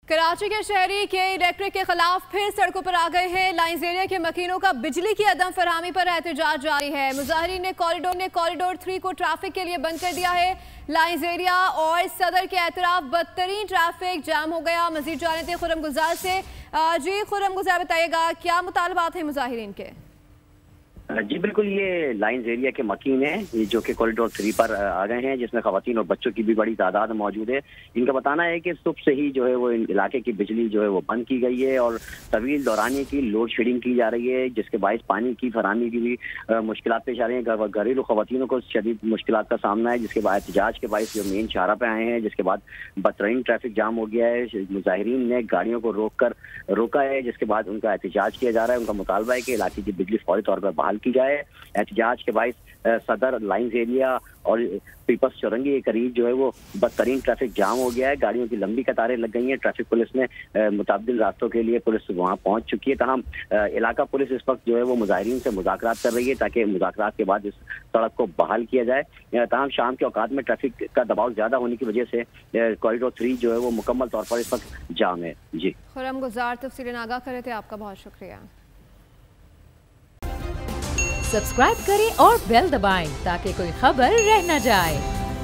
कराची के शहरी के इलेक्ट्रिक के खिलाफ फिर सड़कों पर आ गए हैं। लाइंस एरिया के मकीनों का बिजली की अदम फरहमी पर एहतजाज जारी है। मुजाहिरीन ने कॉरिडोर 3 को ट्रैफिक के लिए बंद कर दिया है। लाइंस एरिया और सदर के एतराफ बदतरीन ट्रैफिक जाम हो गया। मजीद जानते हैं खुरम गुजार से। जी खुरम गुजार, बताइएगा क्या मुतालबात है मुजाहिरीन के? जी बिल्कुल, ये लाइंस एरिया के मकीन हैं जो कि कॉरिडोर 3 पर आ गए हैं, जिसमें खवातीन और बच्चों की भी बड़ी तादाद मौजूद है। इनका बताना है कि सुबह से ही जो है वो इलाके की बिजली जो है वो बंद की गई है और तवील दौरानिए की लोड शेडिंग की जा रही है, जिसके बायस पानी की फरहमी की भी मुश्किलात पेश आ रही हैं। घरेलू खवातीनों को शदीद मुश्किलात का सामना है, जिसके बाद एहतजाज के बायस जो मेन शाहरा पे आए हैं, जिसके बाद बदतरीन ट्रैफिक जाम हो गया है। मुजाहिरीन ने गाड़ियों को रोका है, जिसके बाद उनका एहतजाज किया जा रहा है। उनका मुतालबा है कि इलाके की बिजली फौरी तौर पर बहाल की जाए। एहतजाज के बायस सदर, लाइंस एरिया और पीपल्स चौरंगी के करीब जो है वो बदतरीन ट्रैफिक जाम हो गया है। गाड़ियों की लंबी कतारें लग गई हैं। ट्रैफिक पुलिस ने मुतअद्दिद रास्तों के लिए पुलिस वहां पहुंच चुकी है। तमाम इलाका पुलिस इस वक्त जो है वो मुजाहिरीन से मुज़ाकरात कर रही है ताकि मुज़ाकरात के बाद इस सड़क को बहाल किया जाए। तमाम शाम के औकात में ट्रैफिक का दबाव ज्यादा होने की वजह से कॉरिडोर 3 जो है वो मुकम्मल तौर पर इस वक्त जाम है। जी खुरम गुजार तफसीलें आगाह करे थे, आपका बहुत शुक्रिया। सब्सक्राइब करें और बेल दबाएं ताकि कोई खबर रह न जाए।